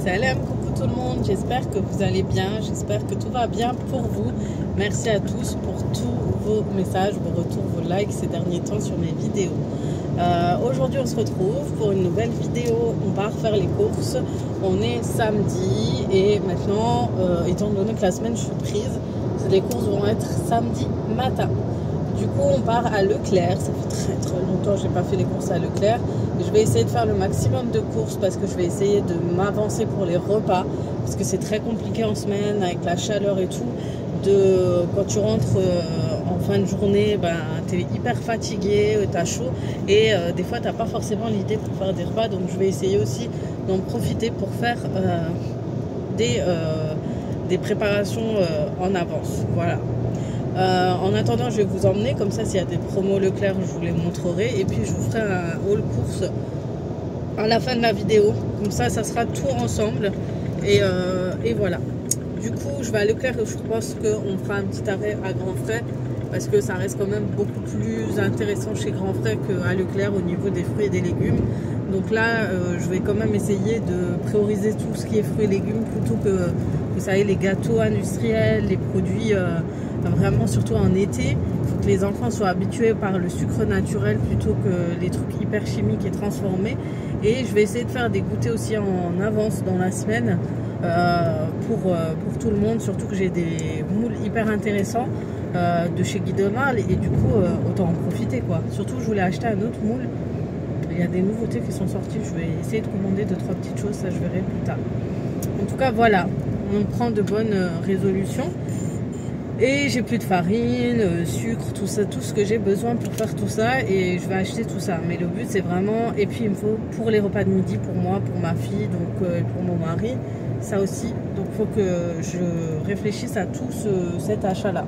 Salam, coucou tout le monde, j'espère que vous allez bien, j'espère que tout va bien pour vous. Merci à tous pour tous vos messages, vos retours, vos likes ces derniers temps sur mes vidéos. Aujourd'hui on se retrouve pour une nouvelle vidéo, on part faire les courses. On est samedi et maintenant, étant donné que la semaine je suis prise, les courses vont être samedi matin. Du coup on part à Leclerc, ça fait très longtemps que je n'ai pas fait les courses à Leclerc. Je vais essayer de faire le maximum de courses parce que je vais essayer de m'avancer pour les repas. Parce que c'est très compliqué en semaine avec la chaleur et tout. Quand tu rentres en fin de journée, ben, tu es hyper fatigué, tu as chaud. Et des fois tu n'as pas forcément l'idée pour faire des repas. Donc je vais essayer aussi d'en profiter pour faire des préparations en avance. Voilà. En attendant, je vais vous emmener, comme ça s'il y a des promos Leclerc, je vous les montrerai. Et puis je vous ferai un haul course à la fin de la vidéo. Comme ça sera tout ensemble. Et voilà. Du coup, je vais à Leclerc et je pense qu'on fera un petit arrêt à Grand-Frais. Parce que ça reste quand même beaucoup plus intéressant chez Grand-Frais qu'à Leclerc au niveau des fruits et des légumes. Donc là, je vais quand même essayer de prioriser tout ce qui est fruits et légumes plutôt que, vous savez, les gâteaux industriels, les produits... vraiment surtout en été, il faut que les enfants soient habitués par le sucre naturel plutôt que les trucs hyper chimiques et transformés. Et je vais essayer de faire des goûters aussi en avance dans la semaine pour tout le monde, surtout que j'ai des moules hyper intéressants de chez Guy Demarle et du coup autant en profiter quoi. Surtout je voulais acheter un autre moule, il y a des nouveautés qui sont sorties, je vais essayer de commander 2-3 petites choses, ça je verrai plus tard. En tout cas voilà, on prend de bonnes résolutions. Et j'ai plus de farine, sucre, tout ça, tout ce que j'ai besoin pour faire tout ça. Et je vais acheter tout ça. Mais le but c'est vraiment... Et puis il me faut pour les repas de midi, pour moi, pour ma fille, donc pour mon mari, ça aussi. Donc il faut que je réfléchisse à tout cet achat-là.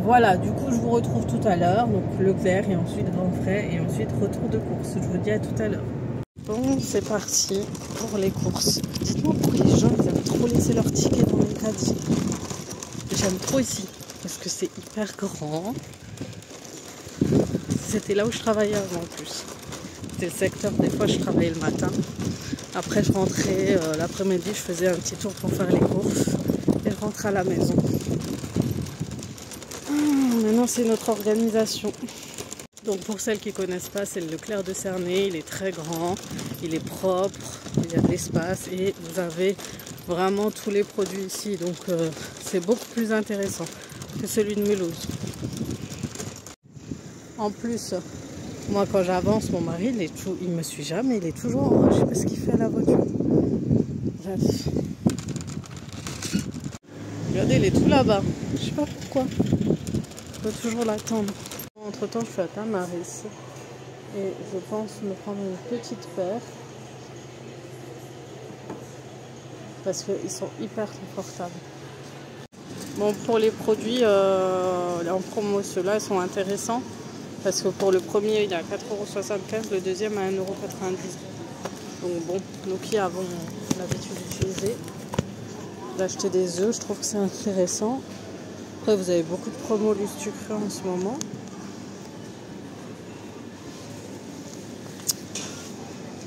Voilà, du coup je vous retrouve tout à l'heure. Donc Leclerc et ensuite Grand-Frais et ensuite retour de course. Je vous dis à tout à l'heure. Bon, c'est parti pour les courses. Dites-moi pourquoi les gens ils aiment trop laisser leur ticket dans les caddie. J'aime trop ici parce que c'est hyper grand. C'était là où je travaillais avant en plus. C'était le secteur, des fois je travaillais le matin. Après je rentrais l'après-midi, je faisais un petit tour pour faire les courses et je rentrais à la maison. Maintenant c'est notre organisation. Donc pour celles qui ne connaissent pas, c'est le Leclerc de Cernay. Il est très grand, il est propre, il y a de l'espace et vous avez vraiment tous les produits ici. Donc c'est beaucoup plus intéressant que celui de Mulhouse. En plus, moi quand j'avance, mon mari, il me suit jamais, il est toujours en haut. Je sais pas ce qu'il fait à la voiture. Bref. Regardez, il est tout là-bas. Je sais pas pourquoi. Je peux toujours l'attendre. Entre temps, je suis à Tamaris et je pense me prendre une petite paire parce qu'ils sont hyper confortables. Bon, pour les produits en promo, ceux-là sont intéressants parce que pour le premier, il est à 4,75 €, le deuxième à 1,90 €. Donc bon, nous qui avons l'habitude d'utiliser, d'acheter des œufs, je trouve que c'est intéressant. Après, vous avez beaucoup de promos Lustucru en ce moment.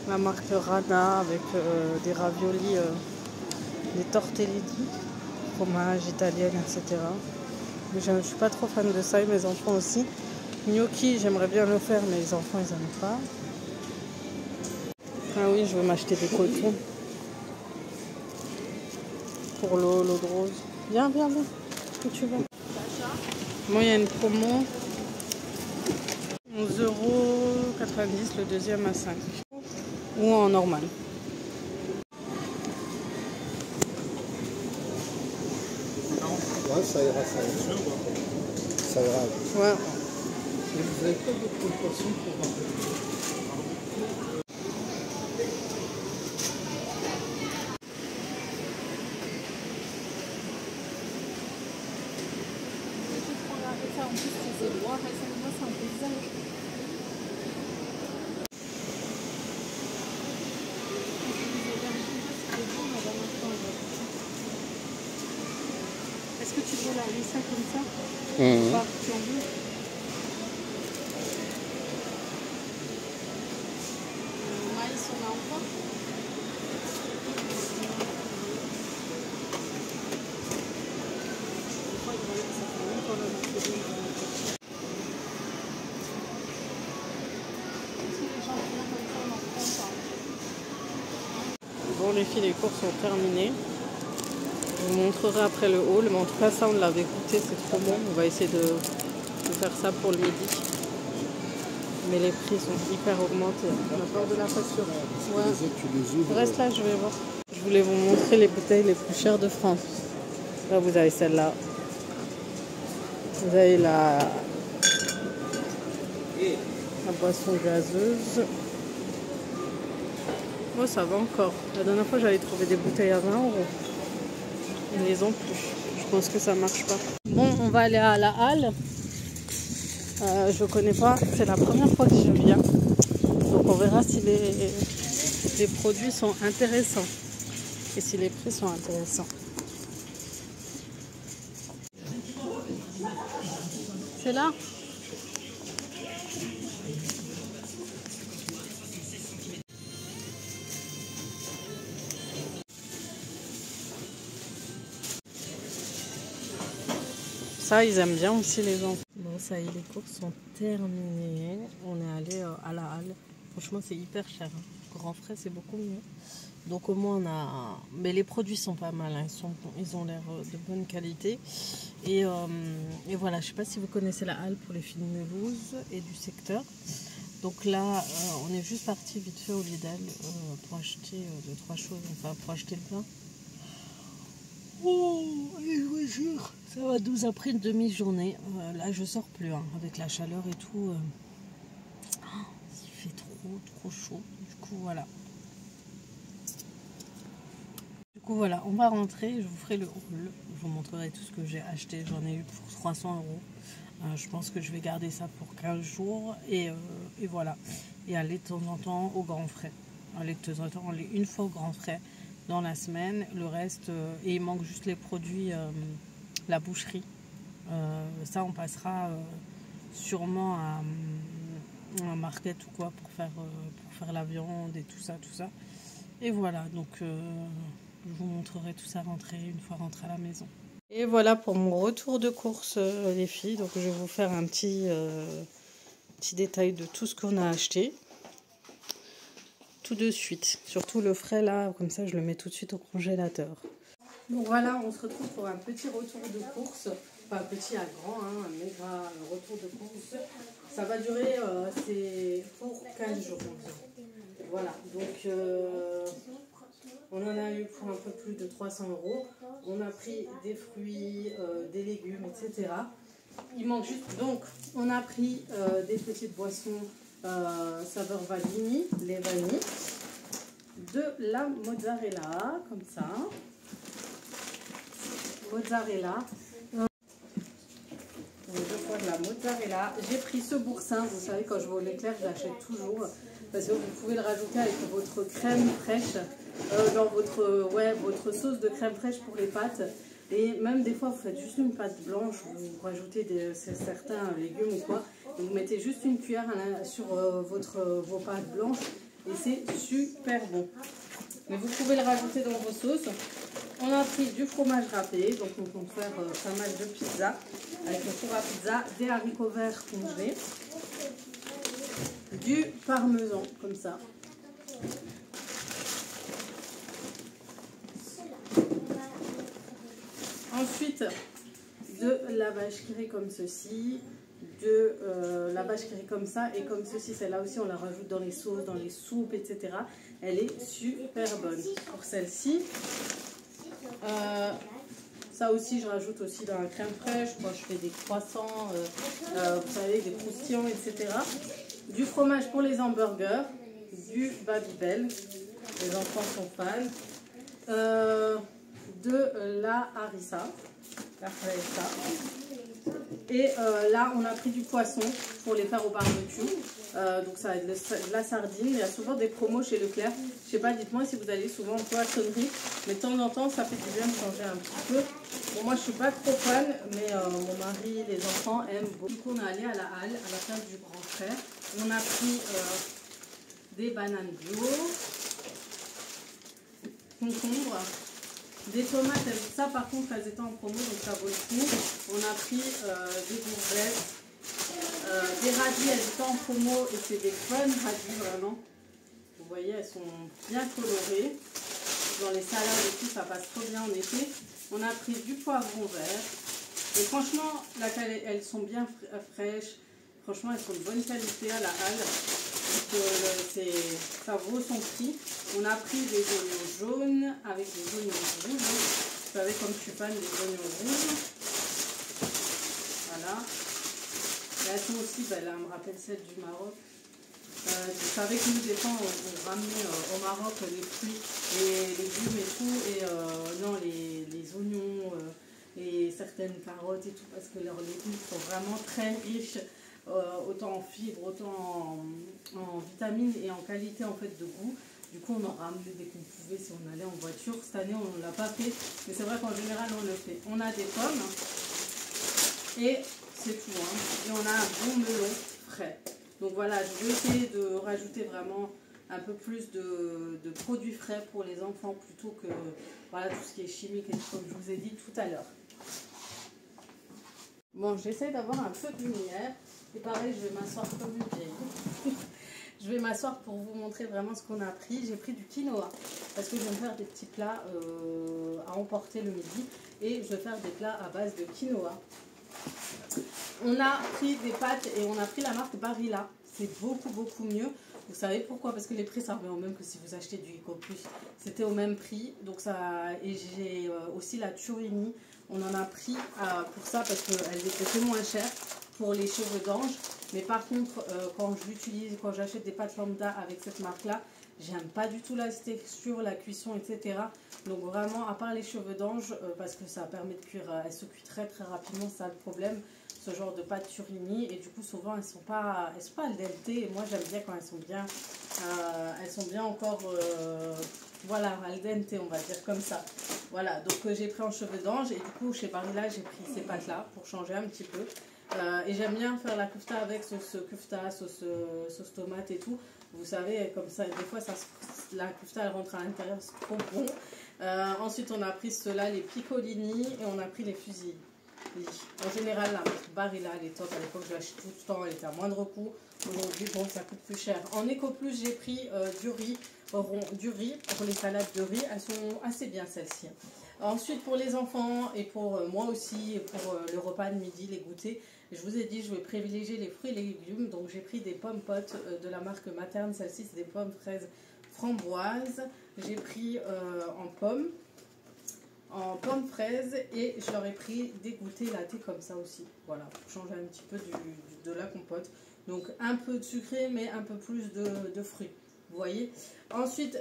La marque Rana avec des raviolis, des tortellini, fromage italienne, etc. Mais je ne suis pas trop fan de ça et mes enfants aussi. Gnocchi, j'aimerais bien le faire, mais les enfants ils n'aiment pas. Ah oui, je vais m'acheter des cotons pour l'eau de rose. Viens, où tu vas? Moi, il y a une promo 11,90 € le deuxième à 5 € ou en normal. Ouais, ça ira, ça ira. Ouais. Et vous n'avez pas d'autres poissons pour remplir? Est-ce que tu veux la laisser comme ça? Mmh. Tu en veux? Maïs, on a encore? Bon les filles, les courses sont terminées. Je vous montrerai après le haul, mais en tout cas ça on l'avait goûté, c'est trop bon. On va essayer de faire ça pour le midi. Mais les prix sont hyper augmentés. On a peur de la facture. Ouais. Reste là, je vais voir. Je voulais vous montrer les bouteilles les plus chères de France. Là vous avez celle-là. Vous avez la boisson gazeuse. Oh, ça va encore. La dernière fois, j'avais trouvé des bouteilles à 20 €. Ils les ont plus. Je pense que ça marche pas. Bon, on va aller à la halle. Je connais pas. C'est la première fois que je viens. Donc, on verra si les produits sont intéressants. Et si les prix sont intéressants. C'est là ? Ça, ils aiment bien aussi les enfants. Bon, ça y est, les courses sont terminées. On est allé à la halle. Franchement, c'est hyper cher. Hein. Grand frais, c'est beaucoup mieux. Donc au moins, on a... Mais les produits sont pas mal. Hein. Ils ont l'air de bonne qualité. Et voilà, je sais pas si vous connaissez la halle pour les filles de Mulhouse et du secteur. Donc là, on est juste parti vite fait au Lidl pour acheter 2-3 choses. Enfin, pour acheter le pain. Oh, et je vous jure, ça va nous a pris une demi-journée. Là, je sors plus, hein, avec la chaleur et tout. Il fait trop chaud. Du coup, voilà. On va rentrer. Je vous ferai le haul. Je vous montrerai tout ce que j'ai acheté. J'en ai eu pour 300 €. Je pense que je vais garder ça pour 15 jours. Et voilà. Et aller de temps en temps au Grand Frais. Aller de temps en temps, aller une fois au Grand Frais dans la semaine. Le reste, et il manque juste les produits, la boucherie. Ça, on passera sûrement à un market ou quoi pour faire la viande et tout ça. Et voilà, donc je vous montrerai tout ça une fois rentré à la maison. Et voilà pour mon retour de course, les filles. Donc je vais vous faire un petit détail de tout ce qu'on a acheté. Tout de suite. Surtout le frais là, comme ça je le mets tout de suite au congélateur. Donc voilà, on se retrouve pour un petit retour de course. Pas petit à grand, hein, un méga retour de course. Ça va durer, c'est pour 15 jours. Voilà, donc on en a eu pour un peu plus de 300 €. On a pris des fruits, des légumes, etc. Il manque juste, donc on a pris des petites boissons saveur vanille, les vanilles, de la mozzarella, comme ça. Mozzarella. Deux fois de la mozzarella. J'ai pris ce boursin, vous savez, quand je vais au Leclerc, j'achète toujours. Parce que vous pouvez le rajouter avec votre crème fraîche, dans votre sauce de crème fraîche pour les pâtes. Et même des fois, vous faites juste une pâte blanche, vous rajoutez certains légumes ou quoi. Vous mettez juste une cuillère sur vos pâtes blanches et c'est super bon. Mais vous pouvez le rajouter dans vos sauces. On a pris du fromage râpé, donc on compte faire pas mal de pizza avec le four à pizza, des haricots verts congelés, du parmesan comme ça. Ensuite, de la vache qui rit comme ceci, de la vache qui rit comme ça et comme ceci. Celle-là aussi, on la rajoute dans les sauces, dans les soupes, etc. Elle est super bonne. Pour celle-ci, ça aussi, je rajoute aussi dans la crème fraîche. Moi, je fais des croissants, vous savez, des croustillants, etc. Du fromage pour les hamburgers, du Babybel. Les enfants sont fans. De la harissa, et là on a pris du poisson pour les faire au barbecue, donc ça va être de la sardine. Il y a souvent des promos chez Leclerc, je sais pas, dites-moi si vous allez souvent en poissonnerie, mais de temps en temps ça fait du bien de changer un petit peu. Bon, moi je suis pas trop fan, mais mon mari, les enfants aiment beaucoup. Du coup on est allé à la halle, à la place du Grand Frère. On a pris des bananes bio, concombre, des tomates. Ça par contre elles étaient en promo, donc ça vaut le coup. On a pris des courgettes, des radis. Elles étaient en promo et c'est des bonnes radis vraiment. Vous voyez, elles sont bien colorées. dans les salades et tout, ça passe trop bien en été. On a pris du poivron vert. Et franchement, elles sont bien fraîches. Franchement, elles sont de bonne qualité à la halle. Donc, ça vaut son prix. On a pris des oignons jaunes avec des oignons rouges. Vous savez, comme je suis fan des oignons rouges. Voilà. Et elles sont aussi, là, elle me rappelle celle du Maroc. Vous savez que nous, des fois, on ramenait au Maroc les fruits, les légumes et tout. Et non, les oignons et certaines carottes et tout, parce que leurs légumes sont vraiment très riches. Autant en fibres, autant en vitamines et en qualité en fait de goût. Du coup on en ramenait dès qu'on pouvait si on allait en voiture. Cette année on ne l'a pas fait, mais c'est vrai qu'en général on le fait. On a des pommes et c'est tout, hein. Et on a un bon melon frais. Donc voilà, je vais essayer de rajouter vraiment un peu plus de produits frais pour les enfants plutôt que voilà, tout ce qui est chimique et comme je vous ai dit tout à l'heure. Bon, j'essaie d'avoir un peu de lumière. Et pareil, je vais m'asseoir comme une vieille. Je vais m'asseoir pour vous montrer vraiment ce qu'on a pris. J'ai pris du quinoa parce que je vais me faire des petits plats à emporter le midi. Et je vais faire des plats à base de quinoa. On a pris des pâtes et on a pris la marque Barilla. C'est beaucoup mieux. Vous savez pourquoi? Parce que les prix ça revient au même que si vous achetez du Eco Plus. C'était au même prix. Donc ça, et j'ai aussi la Turini. On en a pris pour ça parce qu'elles étaient moins chères pour les cheveux d'ange. Mais par contre, quand j'achète des pâtes lambda avec cette marque-là, j'aime pas du tout la texture, la cuisson, etc. Donc vraiment, à part les cheveux d'ange, parce que ça permet de cuire, elles se cuisent très rapidement, c'est ça le problème. Ce genre de pâtes Turini, et du coup souvent elles sont pas al dente, et moi j'aime bien quand elles sont bien encore voilà, al dente, on va dire comme ça. Voilà, donc j'ai pris en cheveux d'ange, et du coup chez Barilla j'ai pris ces pâtes là pour changer un petit peu. Et j'aime bien faire la kufta avec sauce kufta, sauce tomate et tout. Vous savez, comme ça, des fois la kufta elle rentre à l'intérieur, c'est trop bon. Ensuite on a pris ceux-là, les piccolini, et on a pris les fusilli. En général, la marque Barilla, elle est top. À l'époque, je l'achetais tout le temps, elle était à moindre coût. Aujourd'hui, bon, ça coûte plus cher. En Eco Plus, j'ai pris du riz pour les salades de riz. Elles sont assez bien, celles-ci. Ensuite, pour les enfants et pour moi aussi, et pour le repas de midi, les goûters, je vous ai dit, je vais privilégier les fruits et les légumes. Donc, j'ai pris des pommes potes de la marque Materne. Celles-ci, c'est des pommes fraises framboises. J'ai pris en pommes fraises, et je leur ai pris des goûters latés comme ça aussi, voilà, pour changer un petit peu de la compote. Donc un peu de sucré mais un peu plus de fruits, vous voyez. Ensuite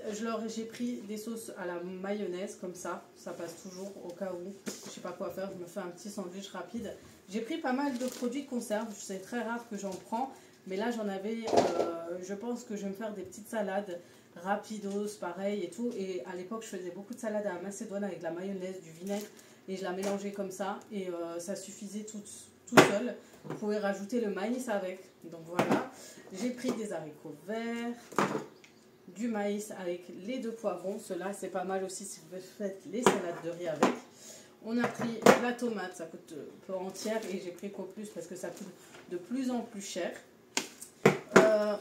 j'ai pris des sauces à la mayonnaise comme ça passe toujours au cas où je sais pas quoi faire, je me fais un petit sandwich rapide. J'ai pris pas mal de produits de conserve, c'est très rare que j'en prends, mais là j'en avais, je pense que je vais me faire des petites salades rapidos, pareil et tout. Et à l'époque, je faisais beaucoup de salades à la macédoine avec de la mayonnaise, du vinaigre, et je la mélangeais comme ça. Et ça suffisait tout seul. Vous pouvez rajouter le maïs avec. Donc voilà. J'ai pris des haricots verts, du maïs avec les 2 poivrons. Cela, c'est pas mal aussi si vous faites les salades de riz avec. On a pris la tomate, ça coûte peu entière, et j'ai pris qu'au plus parce que ça coûte de plus en plus cher.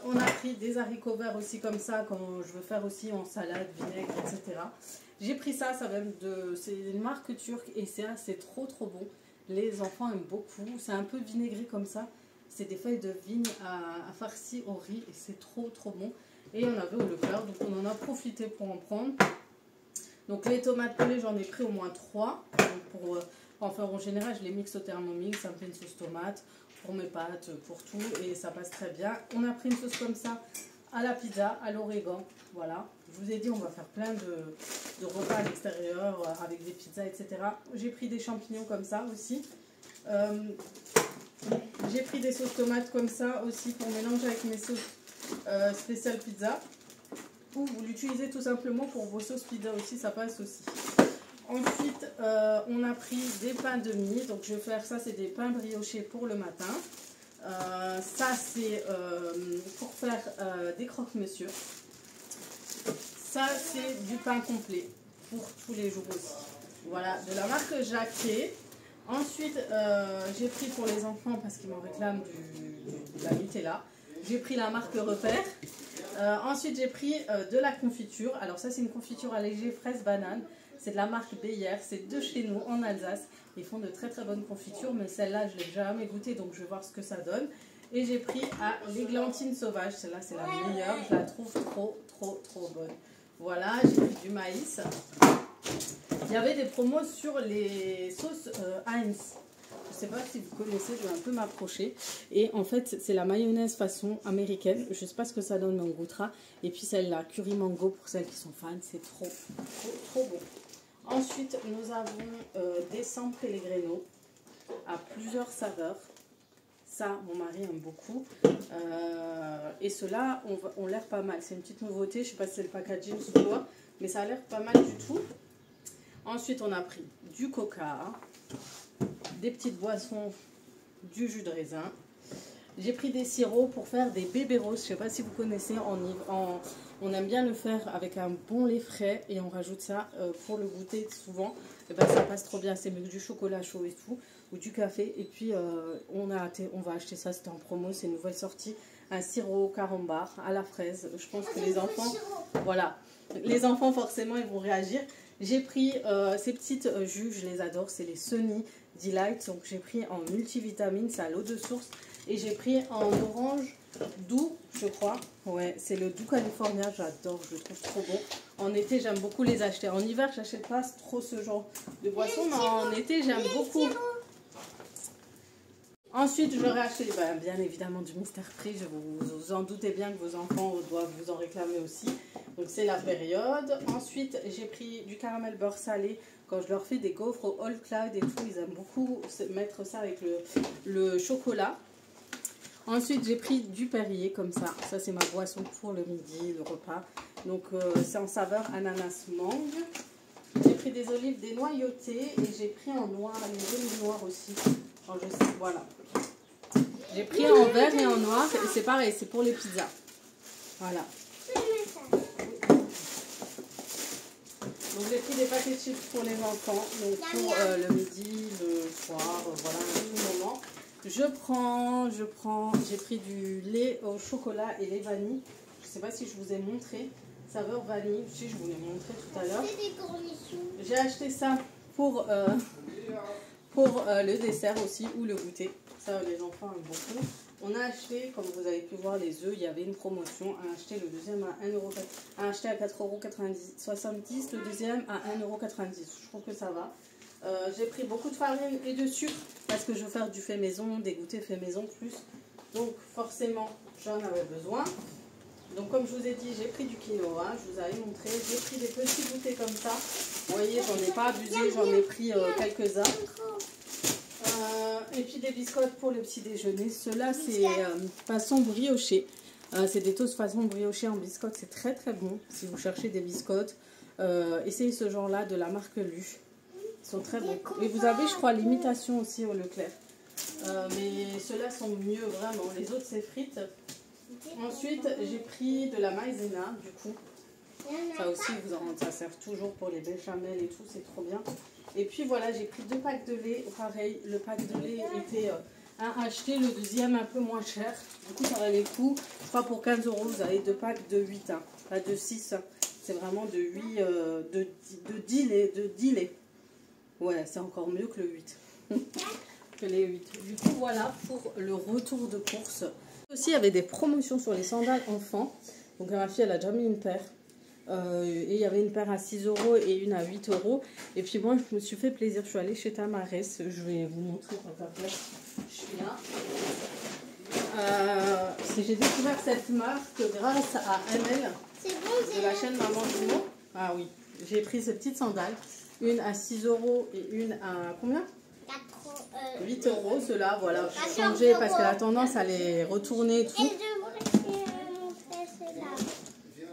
On a pris des haricots verts aussi comme ça, quand je veux faire aussi en salade, vinaigre, etc. J'ai pris ça, c'est une marque turque, et c'est trop bon. Les enfants aiment beaucoup, c'est un peu vinaigré comme ça. C'est des feuilles de vigne à farci au riz, et c'est trop bon. Et on avait au Leclerc, donc on en a profité pour en prendre. Donc les tomates pelées, j'en ai pris au moins 3. Donc enfin en général, je les mixe au Thermomix, ça me fait une sauce tomate pour mes pâtes, pour tout, et ça passe très bien. On a pris une sauce comme ça à la pizza, à l'origan, voilà. Je vous ai dit, on va faire plein de repas à l'extérieur avec des pizzas, etc. J'ai pris des champignons comme ça aussi. J'ai pris des sauces tomates comme ça aussi pour mélanger avec mes sauces spéciales pizza. Ou vous l'utilisez tout simplement pour vos sauces pizza aussi, ça passe aussi. Ensuite, on a pris des pains de mie. Donc, je vais faire ça, c'est des pains briochés pour le matin. Ça, c'est pour faire des croque-monsieur. Ça, c'est du pain complet pour tous les jours aussi. Voilà, de la marque Jacquet. Ensuite, j'ai pris pour les enfants, parce qu'ils m'en réclament de la Nutella. J'ai pris la marque Repère. Ensuite, j'ai pris de la confiture. Alors ça, c'est une confiture allégée fraise banane. C'est de la marque Beyer. C'est de chez nous, en Alsace. Ils font de très très bonnes confitures. Mais celle-là, je ne l'ai jamais goûtée, donc je vais voir ce que ça donne. Et j'ai pris l'églantine sauvage. Celle-là, c'est la meilleure. Je la trouve trop bonne. Voilà, j'ai pris du maïs. Il y avait des promos sur les sauces Heinz. Je ne sais pas si vous connaissez, je vais un peu m'approcher. Et en fait, c'est la mayonnaise façon américaine. Je ne sais pas ce que ça donne, mais on goûtera. Et puis celle-là, curry mango, pour celles qui sont fans, c'est trop bon. Ensuite, nous avons des San Pellegrino à plusieurs saveurs. Ça, mon mari aime beaucoup. Et ceux-là ont l'air pas mal. C'est une petite nouveauté. Je ne sais pas si c'est le packaging ou quoi, mais ça a l'air pas mal du tout. Ensuite, on a pris du coca, des petites boissons, du jus de raisin. J'ai pris des sirops pour faire des bébés roses. Je ne sais pas si vous connaissez, on aime bien le faire avec un bon lait frais et on rajoute ça pour le goûter souvent. Et ben, ça passe trop bien, c'est mieux que du chocolat chaud et tout, ou du café. Et puis on va acheter ça, c'était en promo, c'est une nouvelle sortie. Un sirop carambar à la fraise. Je pense que les enfants, voilà, les enfants forcément ils vont réagir. J'ai pris ces petites jus, je les adore, c'est les Sunny Delight. Donc j'ai pris en multivitamine, c'est à l'eau de source. Et j'ai pris en orange doux, je crois. Ouais, c'est le doux californien, j'adore, je le trouve trop bon. En été, j'aime beaucoup les acheter. En hiver, j'achète pas trop ce genre de boisson, mais en été, j'aime beaucoup. Ensuite, j'aurais acheté bien évidemment du Mr. Free. Vous en doutez bien que vos enfants doivent vous en réclamer aussi. Donc c'est la période. Ensuite, j'ai pris du caramel beurre salé. Quand je leur fais des gaufres au All Cloud et tout, ils aiment beaucoup mettre ça avec le chocolat. Ensuite, j'ai pris du Perrier comme ça. Ça, c'est ma boisson pour le midi, le repas. Donc, c'est en saveur ananas mangue. J'ai pris des olives dénoyautées et j'ai pris en noir, les olives noires aussi. Alors, je sais, voilà. J'ai pris en vert et en noir et c'est pareil, c'est pour les pizzas. Voilà. Donc, j'ai pris des paquets de chips pour les enfants. Donc, pour le midi, le soir, voilà, à tout moment. J'ai pris du lait au chocolat et lait vanille. Je ne sais pas si je vous ai montré. Saveur vanille, si je vous l'ai montré tout à l'heure. J'ai acheté ça pour le dessert aussi ou le goûter. Ça, les enfants aiment beaucoup. On a acheté, comme vous avez pu voir, les œufs. Il y avait une promotion. On a acheté le deuxième à 1 €. On a acheté à 4,70 €. Le deuxième à 1,90 €. Je trouve que ça va. J'ai pris beaucoup de farine et de sucre parce que je veux faire du fait maison, des goûters fait maison plus. Donc forcément, j'en avais besoin. Donc comme je vous ai dit, j'ai pris du quinoa, je vous avais montré. J'ai pris des petits goûters comme ça. Vous voyez, j'en ai pas abusé, j'en ai pris quelques-uns. Et puis des biscottes pour le petit déjeuner. Ceux-là, c'est façon brioché. C'est des toasts façon brioché en biscottes. C'est très très bon. Si vous cherchez des biscottes, essayez ce genre-là de la marque Lu. Ils sont très bons. Et vous avez, je crois, l'imitation aussi au Leclerc. Mais ceux-là sont mieux, vraiment. Les autres, c'est frites. Ensuite, j'ai pris de la maïzena, du coup. Ça aussi, ça sert toujours pour les béchamels et tout. C'est trop bien. Et puis, voilà, j'ai pris 2 packs de lait. Pareil, le pack de lait était acheté. Le deuxième, un peu moins cher. Du coup, ça valait le coup. Je crois pour 15 €, vous avez 2 packs de 8. Hein. Pas de 6. Hein. C'est vraiment de 8, de 10 laits. Ouais, c'est encore mieux que le 8. Que les 8. Du coup, voilà pour le retour de course. Aussi, il y avait des promotions sur les sandales enfants. Donc, ma fille, elle a déjà mis une paire. Et il y avait une paire à 6 € et une à 8 €. Et puis, moi, je me suis fait plaisir. Je suis allée chez Tamarès. Je vais vous montrer quand après je suis là. J'ai découvert cette marque grâce à ML de la chaîne Maman Jumeau. Ah oui, j'ai pris ces petites sandales. Une à 6 € et une à combien? 8 €. Ceux-là, voilà, j'ai changé parce qu'elle a tendance à les retourner et tout.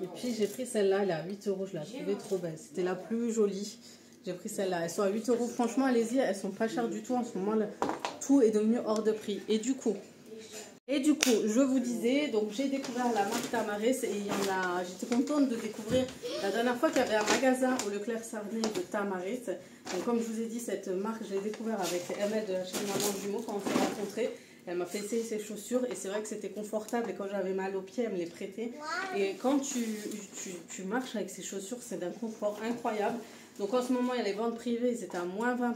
Et puis j'ai pris celle-là, elle est à 8 €. Je la trouvais trop belle. C'était la plus jolie. J'ai pris celle-là. Elles sont à 8 €. Franchement, allez-y, elles sont pas chères du tout. En ce moment, tout est devenu hors de prix. Et du coup, je vous disais, donc j'ai découvert la marque Tamarès et j'étais contente de découvrir la dernière fois qu'il y avait un magasin au Leclerc Sarney de Tamarès. Donc comme je vous ai dit, cette marque, je l'ai découvert avec ML de la chaîne Maman Jumeau quand on s'est rencontrés. Elle m'a fait essayer ses chaussures et c'est vrai que c'était confortable. Et quand j'avais mal aux pieds, elle me les prêtait. Et quand tu marches avec ces chaussures, c'est d'un confort incroyable. Donc en ce moment, il y a les ventes privées, c'était à moins 20%.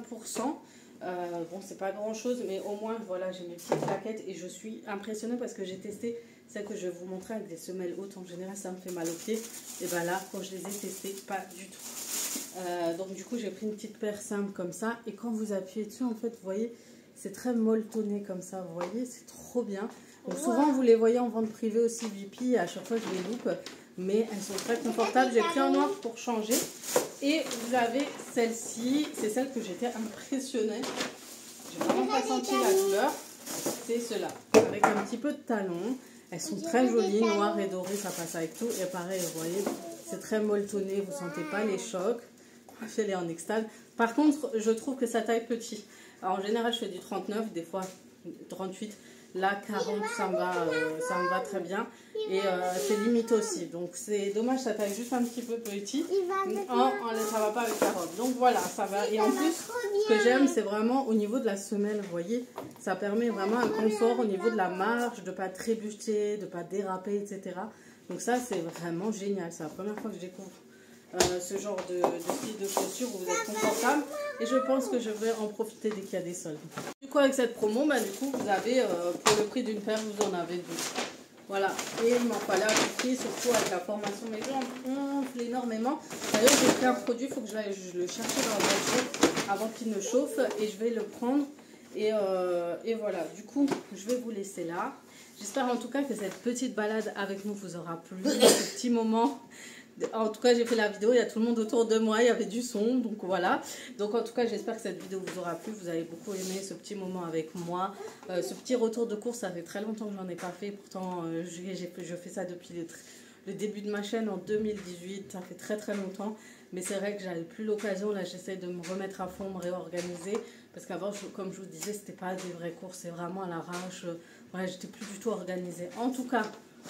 Bon, c'est pas grand chose, mais au moins, voilà, j'ai mes petites claquettes et je suis impressionnée parce que j'ai testé celle que je vais vous montrer avec des semelles hautes. En général, ça me fait mal aux pieds. Et ben là, quand je les ai testées, pas du tout. Donc du coup, j'ai pris une petite paire simple comme ça. Et quand vous appuyez dessus, en fait, vous voyez, c'est très molletonné comme ça. Vous voyez, c'est trop bien. Donc souvent, vous les voyez en vente privée aussi, VP. À chaque fois, je les loupe. Mais elles sont très confortables. J'ai pris en noir pour changer. Et vous avez celle-ci. C'est celle que j'étais impressionnée. J'ai vraiment pas senti la douleur. C'est cela. Avec un petit peu de talon. Elles sont très jolies, noires et dorées, ça passe avec tout. Et pareil, vous voyez, c'est très molletonné, vous ne sentez pas les chocs. Elle est en extase. Par contre, je trouve que ça taille petit. Alors, en général, je fais du 39, des fois 38. Là, 40, ça me va très bien. Et c'est limite aussi. Donc, c'est dommage, ça taille juste un petit peu petit. Ça va pas avec la robe. Donc, voilà, ça va. Et en plus, ce que j'aime, c'est vraiment au niveau de la semelle. Vous voyez, ça permet vraiment un confort au niveau de la marche, de ne pas trébucher, de ne pas déraper, etc. Donc, ça, c'est vraiment génial. C'est la première fois que je découvre ce genre de style de chaussures où vous êtes confortable. Et je pense que je vais en profiter dès qu'il y a des soldes. Du coup, avec cette promo, du coup, vous avez, pour le prix d'une paire, vous en avez deux. Voilà. Et il m'en fallait à tout prix, surtout avec la formation. Mes jambes gonflent énormément. D'ailleurs, j'ai pris un produit, il faut que je le cherche dans la voiture avant qu'il ne chauffe. Et je vais le prendre. Et voilà. Du coup, je vais vous laisser là. J'espère en tout cas que cette petite balade avec nous vous aura plu. Ce petit moment. En tout cas, j'ai fait la vidéo, il y a tout le monde autour de moi, il y avait du son, donc voilà. Donc en tout cas, j'espère que cette vidéo vous aura plu, vous avez beaucoup aimé ce petit moment avec moi. Ce petit retour de course, ça fait très longtemps que j'en ai pas fait, pourtant je fais ça depuis le début de ma chaîne en 2018, ça fait très longtemps. Mais c'est vrai que j'avais plus l'occasion, là j'essaie de me remettre à fond, me réorganiser. Parce qu'avant, comme je vous disais, c'était pas des vraies courses, c'est vraiment à l'arrache. Ouais, j'étais plus du tout organisée. En tout cas,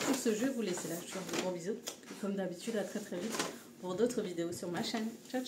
sur ce, je vais vous laisser là. Je vous fais de gros bisous. Et comme d'habitude, à très vite pour d'autres vidéos sur ma chaîne. Ciao, ciao.